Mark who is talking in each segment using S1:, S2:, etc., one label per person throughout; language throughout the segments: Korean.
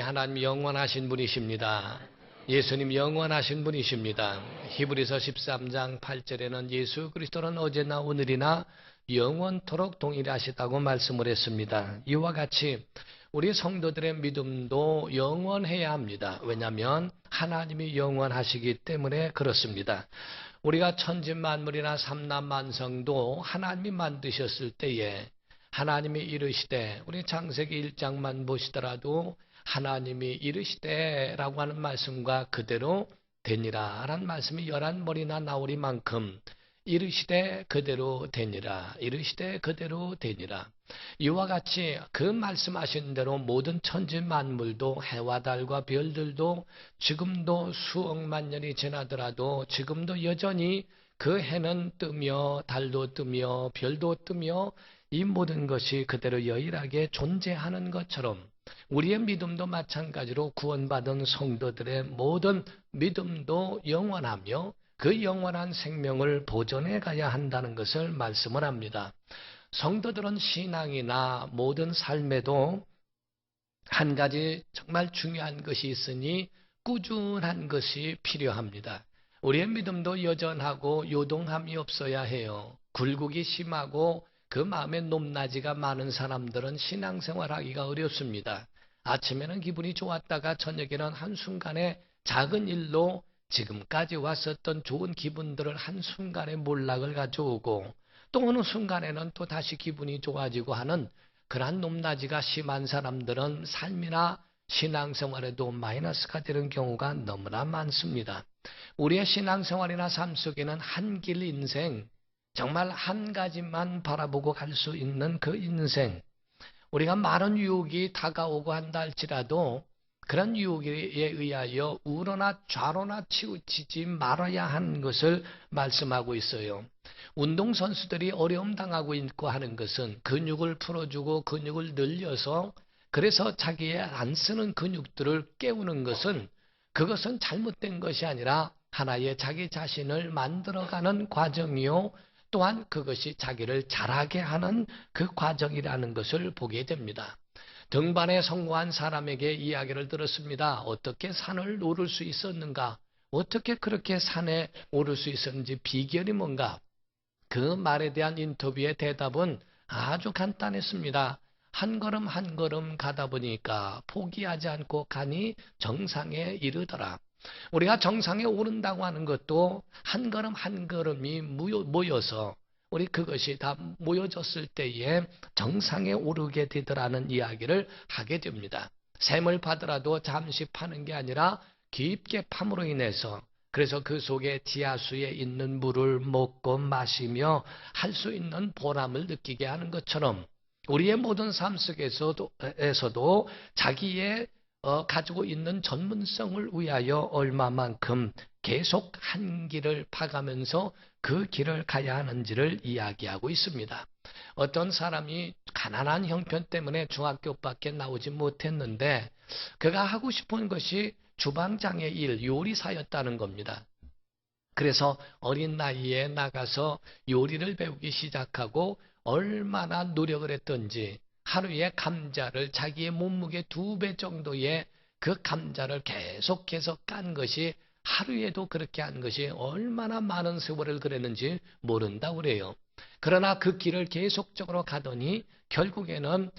S1: 하나님 영원하신 분이십니다. 예수님 영원하신 분이십니다. 히브리서 13장 8절에는 예수 그리스도는 어제나 오늘이나 영원토록 동일하시다고 말씀을 했습니다. 이와 같이 우리 성도들의 믿음도 영원해야 합니다. 왜냐하면 하나님이 영원하시기 때문에 그렇습니다. 우리가 천지만물이나 삼라만성도 하나님이 만드셨을 때에 하나님이 이르시되, 우리 창세기 1장만 보시더라도 하나님이 이르시되라고 하는 말씀과 그대로 되니라 라는 말씀이 11번이나 나오리만큼 이르시되 그대로 되니라, 이르시되 그대로 되니라. 이와 같이 그 말씀하신 대로 모든 천지 만물도, 해와 달과 별들도 지금도 수억만 년이 지나더라도 지금도 여전히 그 해는 뜨며 달도 뜨며 별도 뜨며 이 모든 것이 그대로 유일하게 존재하는 것처럼 우리의 믿음도 마찬가지로 구원받은 성도들의 모든 믿음도 영원하며 그 영원한 생명을 보존해 가야 한다는 것을 말씀을 합니다. 성도들은 신앙이나 모든 삶에도 한 가지 정말 중요한 것이 있으니 꾸준한 것이 필요합니다. 우리의 믿음도 여전하고 요동함이 없어야 해요. 굴곡이 심하고 그 마음에 높낮이가 많은 사람들은 신앙생활하기가 어렵습니다. 아침에는 기분이 좋았다가 저녁에는 한순간에 작은 일로 지금까지 왔었던 좋은 기분들을 한순간에 몰락을 가져오고, 또 어느 순간에는 또 다시 기분이 좋아지고 하는 그러한 높낮이가 심한 사람들은 삶이나 신앙생활에도 마이너스가 되는 경우가 너무나 많습니다. 우리의 신앙생활이나 삶 속에는 한 길 인생, 정말 한 가지만 바라보고 갈 수 있는 그 인생, 우리가 많은 유혹이 다가오고 한다 할지라도 그런 유혹에 의하여 우로나 좌로나 치우치지 말아야 하는 것을 말씀하고 있어요. 운동선수들이 어려움 당하고 있고 하는 것은 근육을 풀어주고 근육을 늘려서, 그래서 자기의 안 쓰는 근육들을 깨우는 것은, 그것은 잘못된 것이 아니라 하나의 자기 자신을 만들어가는 과정이요, 또한 그것이 자기를 자라게 하는 그 과정이라는 것을 보게 됩니다. 등반에 성공한 사람에게 이야기를 들었습니다. 어떻게 산을 오를 수 있었는가? 어떻게 그렇게 산에 오를 수 있었는지 비결이 뭔가? 그 말에 대한 인터뷰의 대답은 아주 간단했습니다. 한 걸음 한 걸음 가다 보니까 포기하지 않고 가니 정상에 이르더라. 우리가 정상에 오른다고 하는 것도 한 걸음 한 걸음이 모여서 우리 그것이 다 모여졌을 때에 정상에 오르게 되더라는 이야기를 하게 됩니다. 샘을 파더라도 잠시 파는 게 아니라 깊게 팜으로 인해서, 그래서 그 속에 지하수에 있는 물을 먹고 마시며 할 수 있는 보람을 느끼게 하는 것처럼 우리의 모든 삶 속에서도 자기의 가지고 있는 전문성을 위하여 얼마만큼 계속 한 길을 파가면서 그 길을 가야 하는지를 이야기하고 있습니다. 어떤 사람이 가난한 형편 때문에 중학교밖에 나오지 못했는데 그가 하고 싶은 것이 주방장의 일, 요리사였다는 겁니다. 그래서 어린 나이에 나가서 요리를 배우기 시작하고 얼마나 노력을 했던지 하루에 감자를 자기의 몸무게 2배 정도의 그 감자를 계속해서 깐 것이, 하루에도 그렇게 한 것이 얼마나 많은 세월을 그랬는지 모른다고 그래요. 그러나 그 길을 계속적으로 가더니 결국에는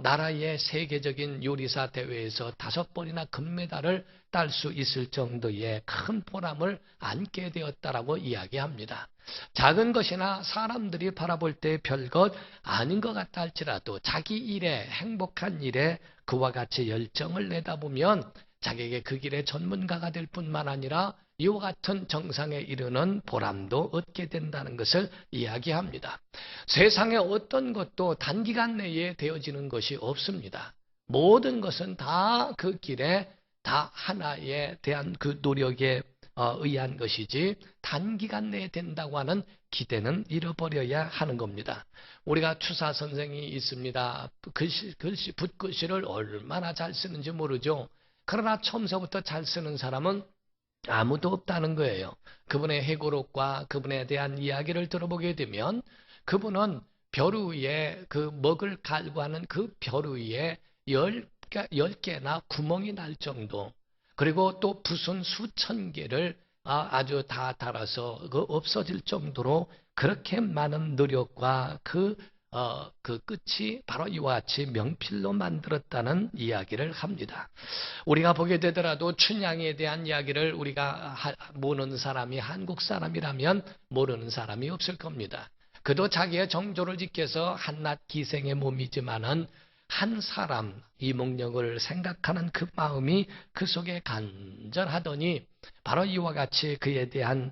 S1: 나라의 세계적인 요리사 대회에서 5번이나 금메달을 딸 수 있을 정도의 큰 보람을 안게 되었다라고 이야기합니다. 작은 것이나 사람들이 바라볼 때 별것 아닌 것 같다 할지라도 자기 일에, 행복한 일에 그와 같이 열정을 내다보면 자기에게 그 길의 전문가가 될 뿐만 아니라 이와 같은 정상에 이르는 보람도 얻게 된다는 것을 이야기합니다. 세상에 어떤 것도 단기간 내에 되어지는 것이 없습니다. 모든 것은 다 그 길에 다 하나에 대한 그 노력에 의한 것이지 단기간 내에 된다고 하는 기대는 잃어버려야 하는 겁니다. 우리가 추사 선생이 있습니다. 붓글씨를 얼마나 잘 쓰는지 모르죠. 그러나 처음서부터 잘 쓰는 사람은 아무도 없다는 거예요. 그분의 해고록과 그분에 대한 이야기를 들어보게 되면 그분은 벼루 위에 그 먹을 갈구하는 그 벼루 위에 10개나 구멍이 날 정도, 그리고 또 붓은 수천 개를 아주 다 달아서 없어질 정도로 그렇게 많은 노력과 그 끝이 바로 이와 같이 명필로 만들었다는 이야기를 합니다. 우리가 보게 되더라도 춘향에 대한 이야기를 우리가 모르는 사람이 한국 사람이라면 모르는 사람이 없을 겁니다. 그도 자기의 정조를 지켜서 한낱 기생의 몸이지만은 한 사람 이몽룡을 생각하는 그 마음이 그 속에 간절하더니 바로 이와 같이 그에 대한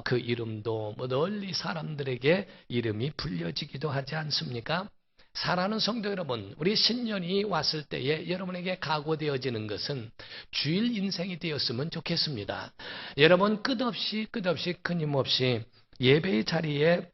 S1: 그 이름도 널리 사람들에게 이름이 불려지기도 하지 않습니까? 사랑하는 성도 여러분, 우리 신년이 왔을 때에 여러분에게 각오되어지는 것은 주일 인생이 되었으면 좋겠습니다. 여러분 끝없이 끊임없이 예배의 자리에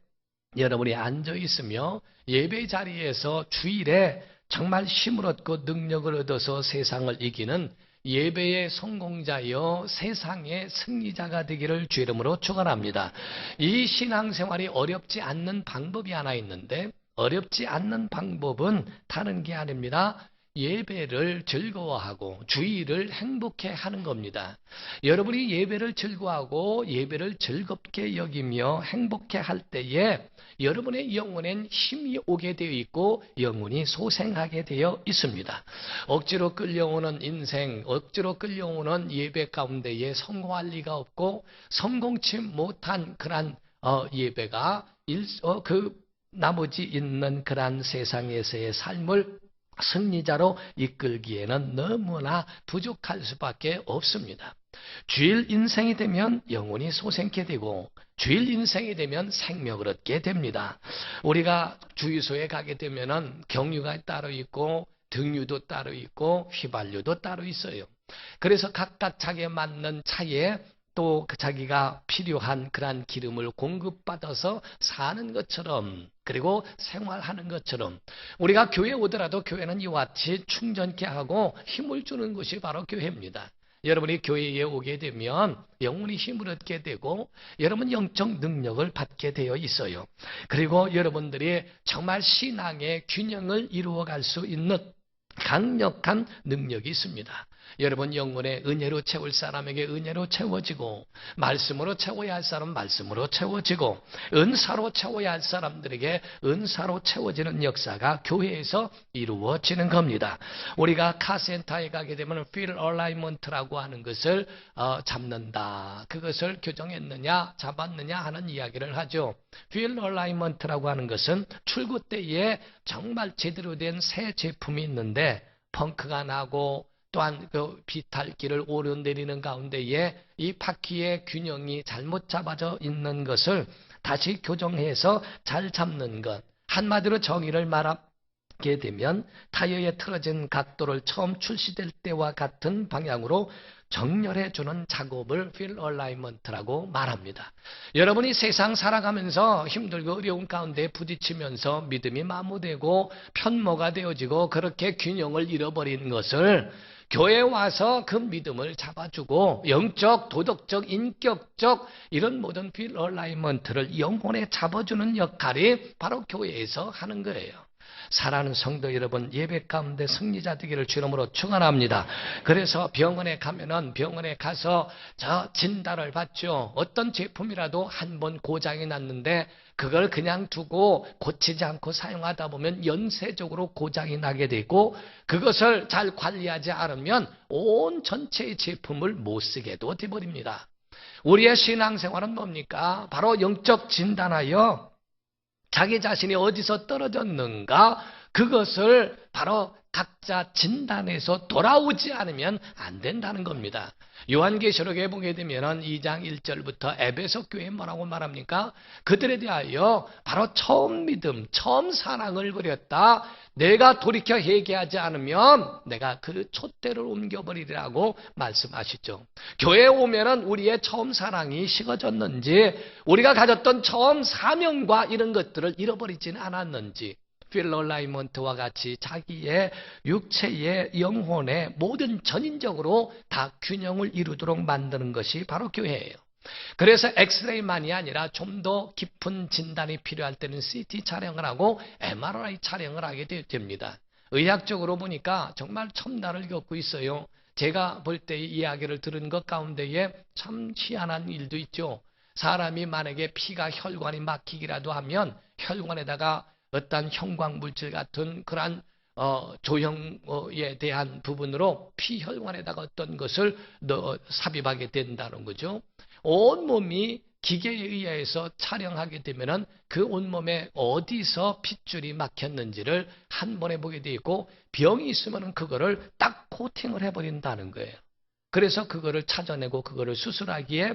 S1: 여러분이 앉아 있으며 예배의 자리에서 주일에 정말 힘을 얻고 능력을 얻어서 세상을 이기는 예배의 성공자여 세상의 승리자가 되기를 주 이름으로 축원합니다. 이 신앙생활이 어렵지 않는 방법이 하나 있는데, 어렵지 않는 방법은 다른 게 아닙니다. 예배를 즐거워하고 주일을 행복해 하는 겁니다. 여러분이 예배를 즐거워하고 예배를 즐겁게 여기며 행복해 할 때에 여러분의 영혼엔 힘이 오게 되어 있고 영혼이 소생하게 되어 있습니다. 억지로 끌려오는 인생, 억지로 끌려오는 예배 가운데에 성공할 리가 없고 성공치 못한 그러한 예배가 나머지 있는 그러한 세상에서의 삶을 승리자로 이끌기에는 너무나 부족할 수밖에 없습니다. 주일 인생이 되면 영혼이 소생케 되고 주일 인생이 되면 생명을 얻게 됩니다. 우리가 주유소에 가게 되면은 경유가 따로 있고 등유도 따로 있고 휘발유도 따로 있어요. 그래서 각각 자기에 맞는 차에 또 자기가 필요한 그러한 기름을 공급받아서 사는 것처럼, 그리고 생활하는 것처럼 우리가 교회에 오더라도 교회는 이와 같이 충전케 하고 힘을 주는 것이 바로 교회입니다. 여러분이 교회에 오게 되면 영혼이 힘을 얻게 되고 여러분 영적 능력을 받게 되어 있어요. 그리고 여러분들이 정말 신앙의 균형을 이루어갈 수 있는 강력한 능력이 있습니다. 여러분 영혼의 은혜로 채울 사람에게 은혜로 채워지고, 말씀으로 채워야 할 사람 말씀으로 채워지고, 은사로 채워야 할 사람들에게 은사로 채워지는 역사가 교회에서 이루어지는 겁니다. 우리가 카센터에 가게 되면 field alignment라고 하는 것을 잡는다. 그것을 교정했느냐 잡았느냐 하는 이야기를 하죠. field alignment라고 하는 것은 출고 때에 정말 제대로 된 새 제품이 있는데 펑크가 나고 또한 그 비탈길을 오르내리는 가운데에 이 바퀴의 균형이 잘못 잡아져 있는 것을 다시 교정해서 잘 잡는 것. 한마디로 정의를 말하게 되면 타이어에 틀어진 각도를 처음 출시될 때와 같은 방향으로 정렬해주는 작업을 field alignment라고 말합니다. 여러분이 세상 살아가면서 힘들고 어려운 가운데 부딪히면서 믿음이 마모되고 편모가 되어지고 그렇게 균형을 잃어버리는 것을 교회에 와서 그 믿음을 잡아주고 영적, 도덕적, 인격적 이런 모든 field alignment를 영혼에 잡아주는 역할이 바로 교회에서 하는 거예요. 사랑하는 성도 여러분, 예배 가운데 승리자 되기를 주 이름으로 축원합니다. 그래서 병원에 가면은 병원에 가서 진단을 받죠. 어떤 제품이라도 한 번 고장이 났는데 그걸 그냥 두고 고치지 않고 사용하다 보면 연쇄적으로 고장이 나게 되고, 그것을 잘 관리하지 않으면 온 전체의 제품을 못 쓰게도 되어버립니다. 우리의 신앙생활은 뭡니까? 바로 영적 진단하여 자기 자신이 어디서 떨어졌는가, 그것을 바로 각자 진단해서 돌아오지 않으면 안 된다는 겁니다. 요한계시록에 보게 되면 2장 1절부터 에베소 교회에 뭐라고 말합니까? 그들에 대하여 바로 처음 믿음, 처음 사랑을 버렸다. 내가 돌이켜 회개하지 않으면 내가 그 촛대를 옮겨버리리라고 말씀하시죠. 교회에 오면은 우리의 처음 사랑이 식어졌는지, 우리가 가졌던 처음 사명과 이런 것들을 잃어버리지는 않았는지, field alignment와 같이 자기의 육체의 영혼의 모든 전인적으로 다 균형을 이루도록 만드는 것이 바로 교회예요. 그래서 엑스레이만이 아니라 좀 더 깊은 진단이 필요할 때는 CT 촬영을 하고 MRI 촬영을 하게 됩니다. 의학적으로 보니까 정말 첨단을 겪고 있어요. 제가 볼 때 이야기를 들은 것 가운데에 참 희한한 일도 있죠. 사람이 만약에 피가 혈관이 막히기라도 하면 혈관에다가 어떤 형광물질 같은 그러한 조형에 대한 부분으로 피혈관에다가 어떤 것을 삽입하게 된다는 거죠. 온몸이 기계에 의해서 촬영하게 되면은 그 온몸에 어디서 핏줄이 막혔는지를 한 번에 보게 되어 있고, 병이 있으면은 그거를 딱 코팅을 해버린다는 거예요. 그래서 그거를 찾아내고 그거를 수술하기에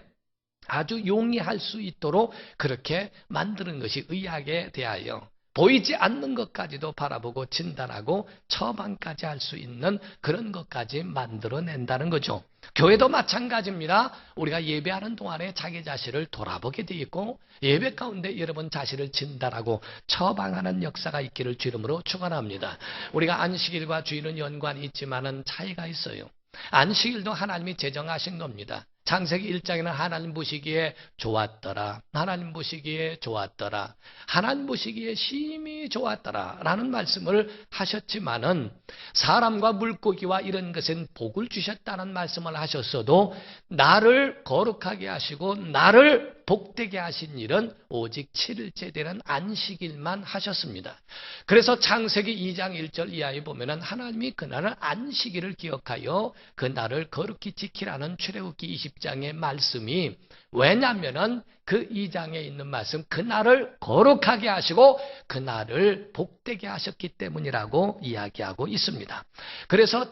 S1: 아주 용이할 수 있도록 그렇게 만드는 것이 의학에 대하여 보이지 않는 것까지도 바라보고 진단하고 처방까지 할 수 있는 그런 것까지 만들어낸다는 거죠. 교회도 마찬가지입니다. 우리가 예배하는 동안에 자기 자신을 돌아보게 되어 있고, 예배 가운데 여러분 자신을 진단하고 처방하는 역사가 있기를 주 이름으로 축원합니다. 우리가 안식일과 주일은 연관이 있지만은 차이가 있어요. 안식일도 하나님이 제정하신 겁니다. 창세기 1장에는 하나님 보시기에 좋았더라, 하나님 보시기에 좋았더라, 하나님 보시기에 심히 좋았더라 라는 말씀을 하셨지만은, 사람과 물고기와 이런 것은 복을 주셨다는 말씀을 하셨어도 나를 거룩하게 하시고 나를 복되게 하신 일은 오직 7일째 되는 안식일만 하셨습니다. 그래서 창세기 2장 1절 이하에 보면은 하나님이 그날을 안식일을 기억하여 그날을 거룩히 지키라는 출애굽기 20장의 말씀이, 왜냐하면은 그 2장에 있는 말씀, 그날을 거룩하게 하시고 그날을 복되게 하셨기 때문이라고 이야기하고 있습니다. 그래서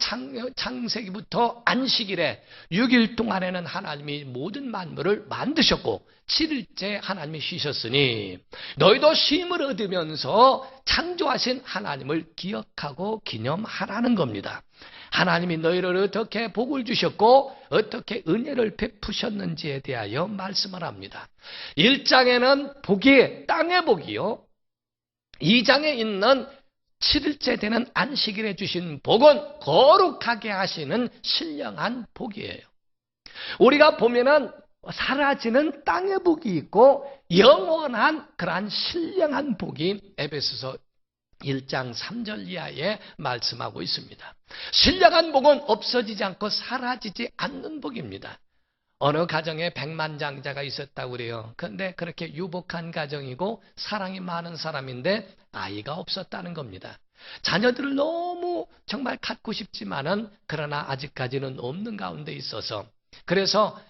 S1: 창세기부터 안식일에 6일 동안에는 하나님이 모든 만물을 만드셨고 7일째 하나님이 쉬셨으니 너희도 쉼을 얻으면서 창조하신 하나님을 기억하고 기념하라는 겁니다. 하나님이 너희를 어떻게 복을 주셨고 어떻게 은혜를 베푸셨는지에 대하여 말씀을 합니다. 1장에는 복이 땅의 복이요, 2장에 있는 7일째 되는 안식일에 주신 복은 거룩하게 하시는 신령한 복이에요. 우리가 보면은 사라지는 땅의 복이 있고 영원한 그러한 신령한 복이 에베소서 1장 3절 이하에 말씀하고 있습니다. 신령한 복은 없어지지 않고 사라지지 않는 복입니다. 어느 가정에 백만장자가 있었다고 그래요. 그런데 그렇게 유복한 가정이고 사랑이 많은 사람인데 아이가 없었다는 겁니다. 자녀들을 너무 정말 갖고 싶지만은 그러나 아직까지는 없는 가운데 있어서, 그래서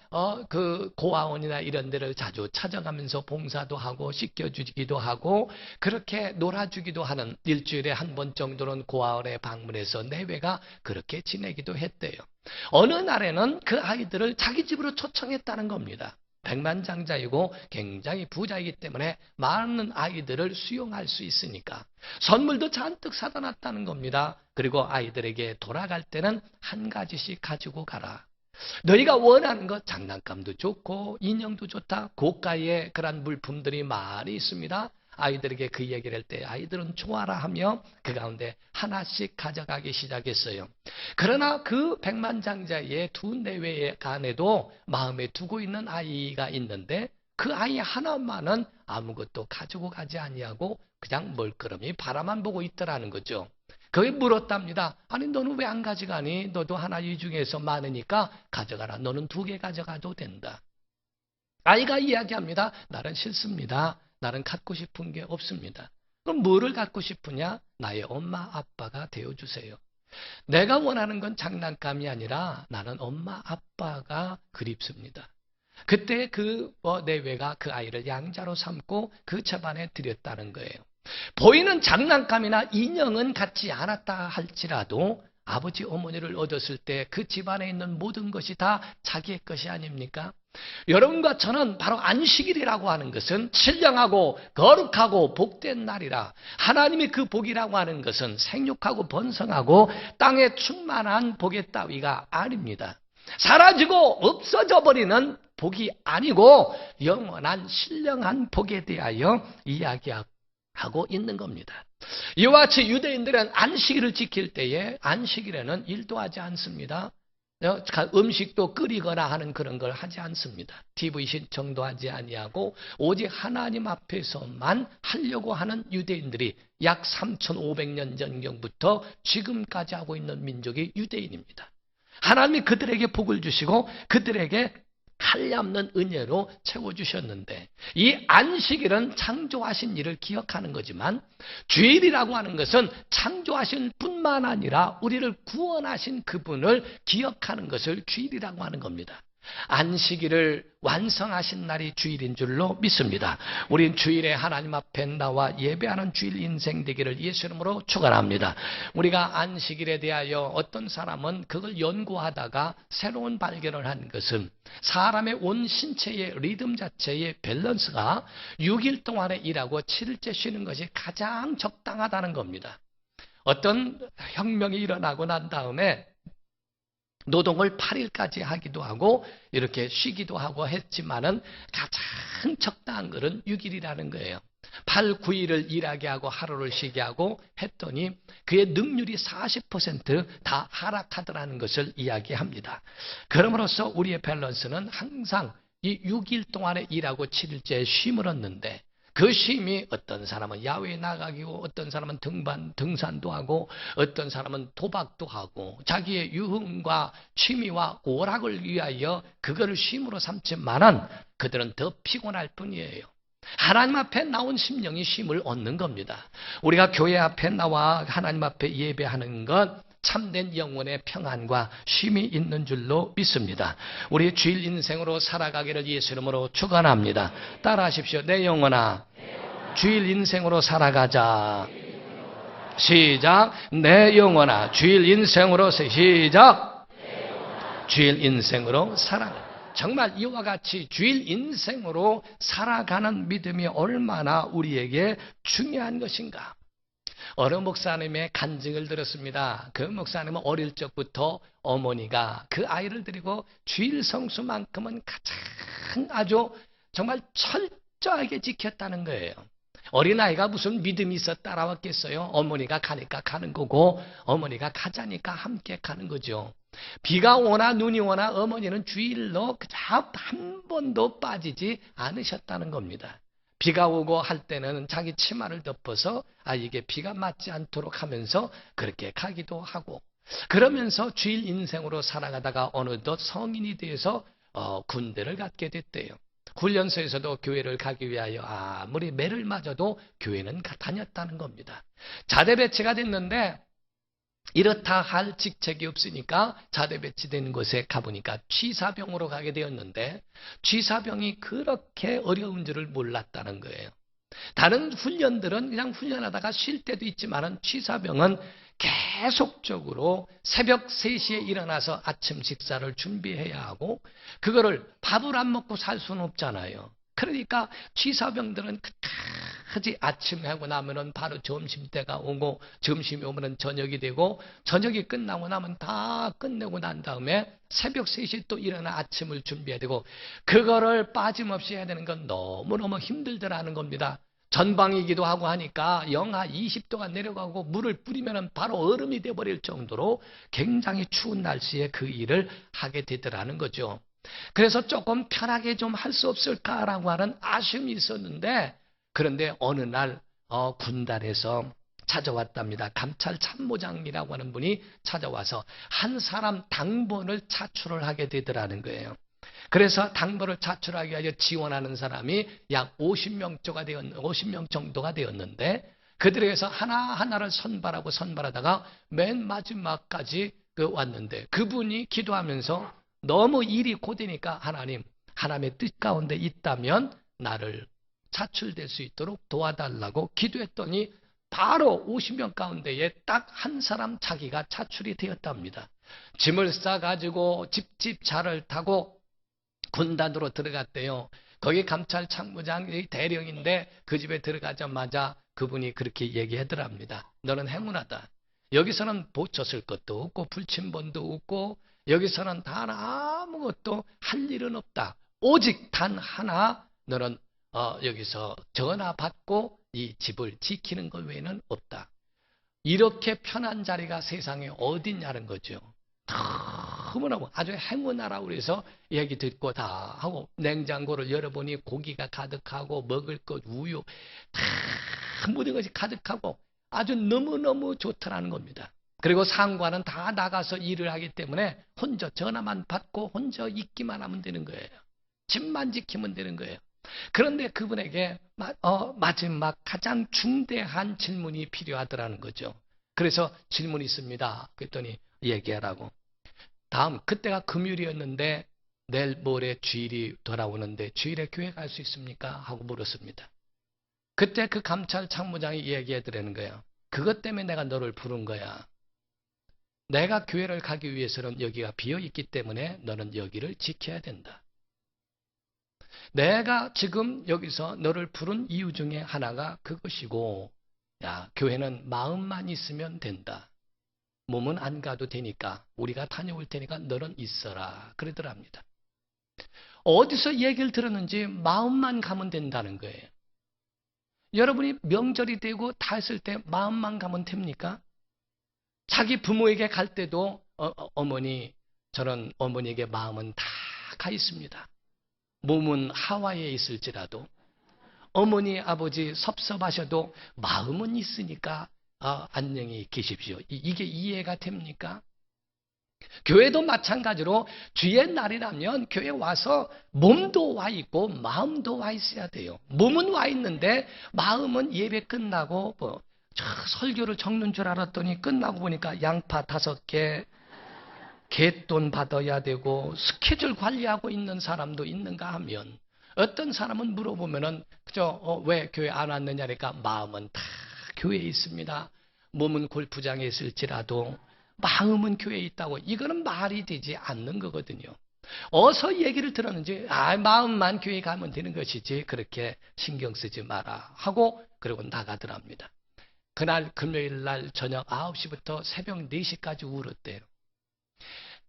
S1: 그 고아원이나 이런 데를 자주 찾아가면서 봉사도 하고 씻겨주기도 하고 그렇게 놀아주기도 하는, 일주일에 한 번 정도는 고아원에 방문해서 내외가 그렇게 지내기도 했대요. 어느 날에는 그 아이들을 자기 집으로 초청했다는 겁니다. 백만장자이고 굉장히 부자이기 때문에 많은 아이들을 수용할 수 있으니까 선물도 잔뜩 사다 놨다는 겁니다. 그리고 아이들에게 돌아갈 때는 한 가지씩 가지고 가라. 너희가 원하는 것, 장난감도 좋고 인형도 좋다, 고가의 그런 물품들이 많이 있습니다. 아이들에게 그 얘기를 할 때 아이들은 좋아라 하며 그 가운데 하나씩 가져가기 시작했어요. 그러나 그 백만장자의 두 내외 간에도 마음에 두고 있는 아이가 있는데 그 아이 하나만은 아무것도 가지고 가지 아니하고 그냥 멀끄러미 바라만 보고 있더라는 거죠. 그게 물었답니다. 아니 너는 왜 안 가져가니? 너도 하나 이 중에서 많으니까 가져가라. 너는 2개 가져가도 된다. 아이가 이야기합니다. 나는 싫습니다. 나는 갖고 싶은 게 없습니다. 그럼 뭐를 갖고 싶으냐? 나의 엄마 아빠가 되어주세요. 내가 원하는 건 장난감이 아니라 나는 엄마 아빠가 그립습니다. 그때 그 내외가 그 아이를 양자로 삼고 그 집안에 들였다는 거예요. 보이는 장난감이나 인형은 갖지 않았다 할지라도 아버지 어머니를 얻었을 때 그 집안에 있는 모든 것이 다 자기의 것이 아닙니까? 여러분과 저는 바로 안식일이라고 하는 것은 신령하고 거룩하고 복된 날이라, 하나님이 그 복이라고 하는 것은 생육하고 번성하고 땅에 충만한 복의 따위가 아닙니다. 사라지고 없어져 버리는 복이 아니고 영원한 신령한 복에 대하여 이야기하고 있는 겁니다. 이와 같이 유대인들은 안식일을 지킬 때에 안식일에는 일도 하지 않습니다. 음식도 끓이거나 하는 그런 걸 하지 않습니다. TV 신청도 하지 아니하고 오직 하나님 앞에서만 하려고 하는 유대인들이 약 3,500년 전경부터 지금까지 하고 있는 민족이 유대인입니다. 하나님이 그들에게 복을 주시고 그들에게 한량없는 은혜로 채워주셨는데, 이 안식일은 창조하신 일을 기억하는 거지만 주일이라고 하는 것은 창조하신 뿐만 아니라 우리를 구원하신 그분을 기억하는 것을 주일이라고 하는 겁니다. 안식일을 완성하신 날이 주일인 줄로 믿습니다. 우린 주일에 하나님 앞에 나와 예배하는 주일 인생 되기를 예수 이름으로 축원합니다. 우리가 안식일에 대하여 어떤 사람은 그걸 연구하다가 새로운 발견을 한 것은 사람의 온 신체의 리듬 자체의 밸런스가 6일 동안에 일하고 7일째 쉬는 것이 가장 적당하다는 겁니다. 어떤 혁명이 일어나고 난 다음에 노동을 8일까지 하기도 하고 이렇게 쉬기도 하고 했지만은 가장 적당한 것은 6일이라는 거예요. 8, 9일을 일하게 하고 하루를 쉬게 하고 했더니 그의 능률이 40% 하락하더라는 것을 이야기합니다. 그럼으로써 우리의 밸런스는 항상 이 6일 동안에 일하고 7일째 쉼을 얻는데, 그 쉼이 어떤 사람은 야외에 나가기고 어떤 사람은 등산도 하고 어떤 사람은 도박도 하고 자기의 유흥과 취미와 오락을 위하여 그거를 쉼으로 삼지만은 그들은 더 피곤할 뿐이에요. 하나님 앞에 나온 심령이 쉼을 얻는 겁니다. 우리가 교회 앞에 나와 하나님 앞에 예배하는 것, 참된 영혼의 평안과 쉼이 있는 줄로 믿습니다. 우리 주일 인생으로 살아가기를 예수 이름으로 축원합니다. 따라하십시오. 내 영혼아, 주일 인생으로 살아가자. 시작. 내 영혼아, 주일 인생으로 시작. 주일 인생으로 살아가. 정말 이와 같이 주일 인생으로 살아가는 믿음이 얼마나 우리에게 중요한 것인가. 어느 목사님의 간증을 들었습니다. 그 목사님은 어릴 적부터 어머니가 그 아이를 데리고 주일 성수만큼은 가장 아주 정말 철저하게 지켰다는 거예요. 어린아이가 무슨 믿음이 있어 따라왔겠어요? 어머니가 가니까 가는 거고 어머니가 가자니까 함께 가는 거죠. 비가 오나 눈이 오나 어머니는 주일로 그저 한 번도 빠지지 않으셨다는 겁니다. 비가 오고 할 때는 자기 치마를 덮어서 이게 비가 맞지 않도록 하면서 그렇게 가기도 하고, 그러면서 주일 인생으로 살아가다가 어느덧 성인이 돼서 군대를 갖게 됐대요. 훈련소에서도 교회를 가기 위하여 아무리 매를 맞아도 교회는 다녔다는 겁니다. 자대 배치가 됐는데 이렇다 할 직책이 없으니까 자대 배치된 곳에 가보니까 취사병으로 가게 되었는데, 취사병이 그렇게 어려운 줄을 몰랐다는 거예요. 다른 훈련들은 그냥 훈련하다가 쉴 때도 있지만 취사병은 계속적으로 새벽 3시에 일어나서 아침 식사를 준비해야 하고 그거를 밥을 안 먹고 살 수는 없잖아요. 그러니까 취사병들은 끝까지 아침에 하고 나면은 바로 점심때가 오고, 점심이 오면은 저녁이 되고, 저녁이 끝나고 나면 다 끝내고 난 다음에 새벽 3시에 또 일어나 아침을 준비해야 되고, 그거를 빠짐없이 해야 되는 건 너무너무 힘들더라는 겁니다. 전방이기도 하고 하니까 영하 20도가 내려가고 물을 뿌리면 바로 얼음이 돼버릴 정도로 굉장히 추운 날씨에 그 일을 하게 되더라는 거죠. 그래서 조금 편하게 좀 할 수 없을까라고 하는 아쉬움이 있었는데, 그런데 어느 날 군단에서 찾아왔답니다. 감찰 참모장이라고 하는 분이 찾아와서 한 사람 당번을 차출을 하게 되더라는 거예요. 그래서 당번을 차출하기 위하여 지원하는 사람이 약 50명 정도가 되었는데, 그들에게서 하나하나를 선발하다가 맨 마지막까지 왔는데, 그분이 기도하면서 너무 일이 고되니까 하나님의 뜻 가운데 있다면 나를 차출될 수 있도록 도와달라고 기도했더니 바로 50명 가운데에 딱 한 사람 자기가 차출이 되었답니다. 짐을 싸가지고 집집 차를 타고 군단으로 들어갔대요. 거기 감찰 참모장이 대령인데 그 집에 들어가자마자 그분이 그렇게 얘기하더랍니다. 너는 행운하다. 여기서는 보초쓸 것도 없고 불침번도 없고 여기서는 단 아무것도 할 일은 없다. 오직 단 하나, 너는 여기서 전화 받고 이 집을 지키는 것 외에는 없다. 이렇게 편한 자리가 세상에 어딨냐는 거죠. 너무너무 아주 행운하라고 그래서 얘기 듣고 다 하고 냉장고를 열어보니 고기가 가득하고 먹을 것, 우유 다 모든 것이 가득하고 아주 너무너무 좋더라는 겁니다. 그리고 상관은 다 나가서 일을 하기 때문에 혼자 전화만 받고 혼자 있기만 하면 되는 거예요. 집만 지키면 되는 거예요. 그런데 그분에게 마지막 가장 중대한 질문이 필요하더라는 거죠. 그래서 질문이 있습니다. 그랬더니 얘기하라고. 다음 그때가 금요일이었는데 내일 모레 주일이 돌아오는데 주일에 교회 갈 수 있습니까? 하고 물었습니다. 그때 그 감찰 참모장이 얘기하더라는 거예요. 그것 때문에 내가 너를 부른 거야. 내가 교회를 가기 위해서는 여기가 비어있기 때문에 너는 여기를 지켜야 된다. 내가 지금 여기서 너를 부른 이유 중에 하나가 그것이고, 야, 교회는 마음만 있으면 된다. 몸은 안 가도 되니까 우리가 다녀올 테니까 너는 있어라. 그러더랍니다. 어디서 얘기를 들었는지 마음만 가면 된다는 거예요. 여러분이 명절이 되고 다 했을 때 마음만 가면 됩니까? 자기 부모에게 갈 때도 어머니, 저는 어머니에게 마음은 다 가 있습니다. 몸은 하와이에 있을지라도 어머니, 아버지 섭섭하셔도 마음은 있으니까 안녕히 계십시오. 이게 이해가 됩니까? 교회도 마찬가지로 주의 날이라면 교회 와서 몸도 와 있고 마음도 와 있어야 돼요. 몸은 와 있는데 마음은 예배 끝나고 설교를 적는 줄 알았더니 끝나고 보니까 양파 5개, 갯돈 받아야 되고 스케줄 관리하고 있는 사람도 있는가 하면 어떤 사람은 물어보면은 왜 교회 안 왔느냐니까 마음은 다 교회에 있습니다. 몸은 골프장에 있을지라도 마음은 교회에 있다고. 이거는 말이 되지 않는 거거든요. 어서 얘기를 들었는지 마음만 교회 가면 되는 것이지 그렇게 신경 쓰지 마라 하고 그러고 나가더랍니다. 그날 금요일 날 저녁 9시부터 새벽 4시까지 울었대요.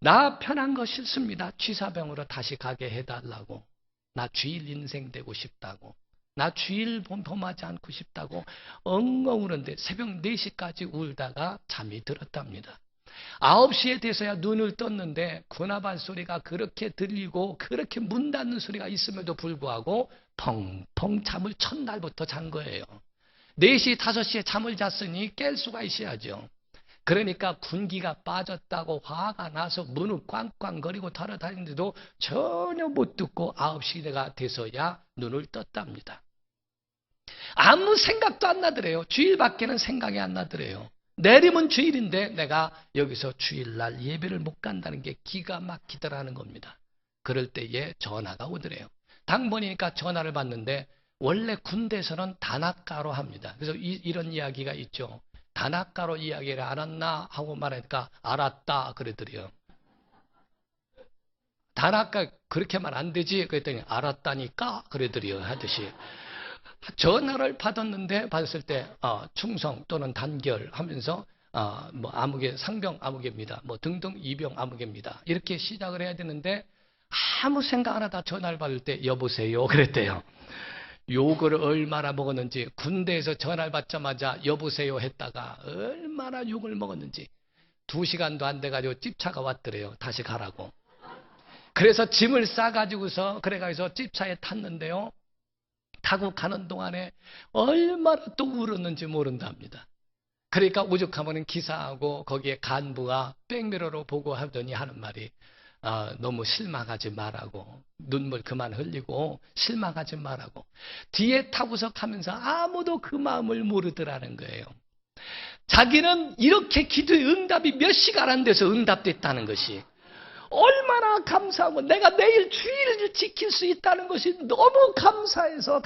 S1: 나 편한 거 싫습니다. 취사병으로 다시 가게 해달라고. 나 주일 인생 되고 싶다고. 나 주일 범하지 않고 싶다고 엉엉 우는데 새벽 4시까지 울다가 잠이 들었답니다. 9시에 돼서야 눈을 떴는데 군화반 소리가 그렇게 들리고 그렇게 문 닫는 소리가 있음에도 불구하고 펑펑 잠을 첫날부터 잔 거예요. 4시, 5시에 잠을 잤으니 깰 수가 있어야죠. 그러니까 군기가 빠졌다고 화가 나서 문을 꽝꽝거리고 돌아다니는데도 전혀 못 듣고 9시가 돼서야 눈을 떴답니다. 아무 생각도 안 나더래요. 주일밖에는 생각이 안 나더래요. 내일이면 주일인데 내가 여기서 주일날 예배를 못 간다는 게 기가 막히더라는 겁니다. 그럴 때에 전화가 오더래요. 당번이니까 전화를 받는데 원래 군대에서는 단학가로 합니다. 그래서 이런 이야기가 있죠. 단학가로 이야기를 알았나 하고 말하니까 알았다 그러더래요. 단학가 그렇게 말 안 되지 그랬더니 알았다니까 그러더래요 하듯이. 전화를 받았을 때 충성 또는 단결 하면서 아무개 상병 아무개입니다. 등등 이병 아무개입니다. 이렇게 시작을 해야 되는데 아무 생각 안 하다 전화를 받을 때 여보세요 그랬대요. 욕을 얼마나 먹었는지 군대에서 전화를 받자마자 여보세요 했다가 얼마나 욕을 먹었는지 2시간도 안 돼가지고 찝차가 왔더래요. 다시 가라고. 그래서 짐을 싸가지고서 그래가지고 찝차에 탔는데요. 타고 가는 동안에 얼마나 또 울었는지 모른답니다. 그러니까 오죽하면 기사하고 거기에 간부가 백미러로 보고 하더니 하는 말이 너무 실망하지 말라고. 눈물 그만 흘리고 실망하지 말라고. 뒤에 타고서 가면서 아무도 그 마음을 모르더라는 거예요. 자기는 이렇게 기도의 응답이 몇 시간 안 돼서 응답됐다는 것이 얼마나 감사하고 내가 내일 주일을 지킬 수 있다는 것이 너무 감사해서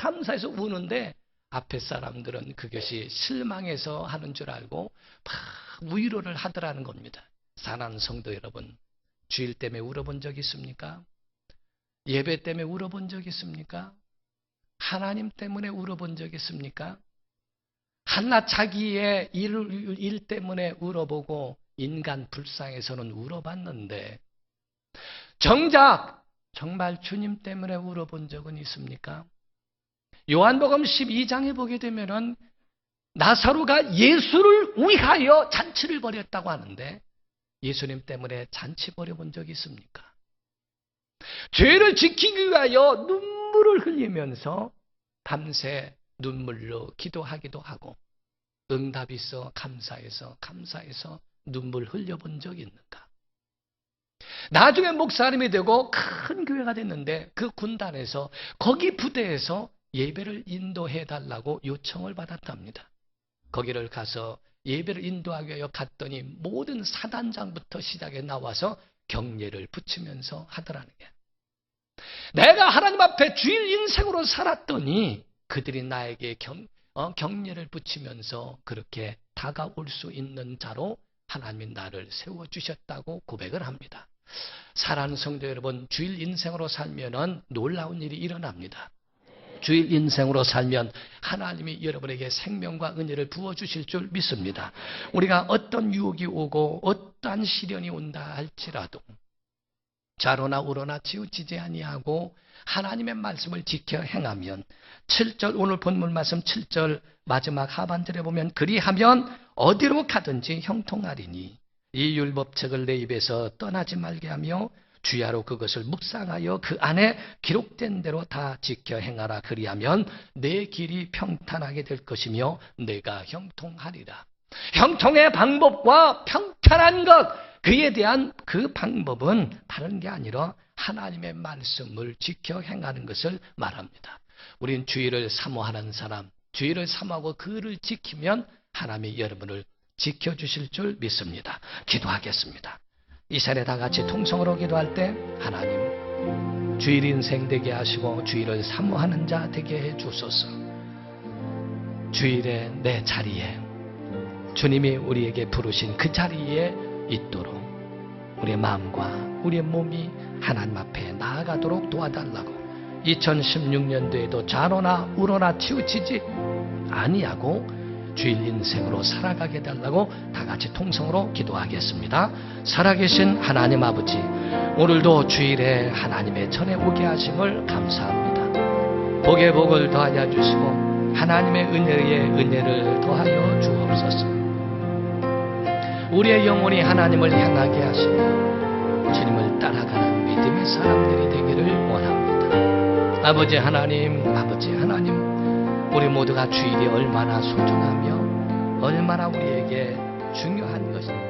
S1: 우는데 앞에 사람들은 그것이 실망해서 하는 줄 알고 막 위로를 하더라는 겁니다. 사랑하는 성도 여러분, 주일 때문에 울어본 적 있습니까? 예배 때문에 울어본 적 있습니까? 하나님 때문에 울어본 적 있습니까? 하나 자기의 일 때문에 울어보고 인간 불쌍해서는 울어봤는데 정작 정말 주님 때문에 울어본 적은 있습니까? 요한복음 12장에 보게 되면은 나사로가 예수를 위하여 잔치를 벌였다고 하는데 예수님 때문에 잔치 벌여본 적이 있습니까? 죄를 지키기 위하여 눈물을 흘리면서 밤새 눈물로 기도하기도 하고 응답이 있어 감사해서 눈물 흘려본 적이 있는가? 나중에 목사님이 되고 큰 교회가 됐는데 그 군단에서 거기 부대에서 예배를 인도해 달라고 요청을 받았답니다. 거기를 가서 예배를 인도하기 위하여 갔더니 모든 사단장부터 시작해 나와서 경례를 붙이면서 하더라는 게, 내가 하나님 앞에 주일 인생으로 살았더니 그들이 나에게 경례를 붙이면서 그렇게 다가올 수 있는 자로 하나님이 나를 세워주셨다고 고백을 합니다. 사랑하는 성도 여러분, 주일 인생으로 살면은 놀라운 일이 일어납니다. 주일 인생으로 살면 하나님이 여러분에게 생명과 은혜를 부어주실 줄 믿습니다. 우리가 어떤 유혹이 오고 어떠한 시련이 온다 할지라도 좌로나 우로나 치우치지 아니하고 하나님의 말씀을 지켜 행하면 7절, 오늘 본문 말씀 7절 마지막 하반절에 보면 그리하면 어디로 가든지 형통하리니 이 율법책을 내 입에서 떠나지 말게 하며 주야로 그것을 묵상하여 그 안에 기록된 대로 다 지켜 행하라. 그리하면 내 길이 평탄하게 될 것이며 내가 형통하리라. 형통의 방법과 평탄한 것, 그에 대한 그 방법은 다른 게 아니라 하나님의 말씀을 지켜 행하는 것을 말합니다. 우린 주의를 사모하는 사람, 주의를 사모하고 그를 지키면 하나님이 여러분을 지켜주실 줄 믿습니다. 기도하겠습니다. 이 시간에 다 같이 통성으로 기도할 때 하나님, 주일 인생 되게 하시고 주일을 사모하는 자 되게 해 주소서. 주일에 내 자리에 주님이 우리에게 부르신 그 자리에 있도록 우리의 마음과 우리의 몸이 하나님 앞에 나아가도록 도와달라고, 2016년도에도 좌로나 우로나 치우치지 아니하고 주일 인생으로 살아가게 해달라고 다 같이 통성으로 기도하겠습니다. 살아계신 하나님 아버지, 오늘도 주일에 하나님의 전에 오게 하심을 감사합니다. 복의 복을 더하여 주시고 하나님의 은혜에 은혜를 더하여 주옵소서. 우리의 영혼이 하나님을 향하게 하시며 주님을 따라가는 믿음의 사람들이 되기를 원합니다. 아버지 하나님, 우리 모두가 주일이 얼마나 소중하며 얼마나 우리에게 중요한 것인가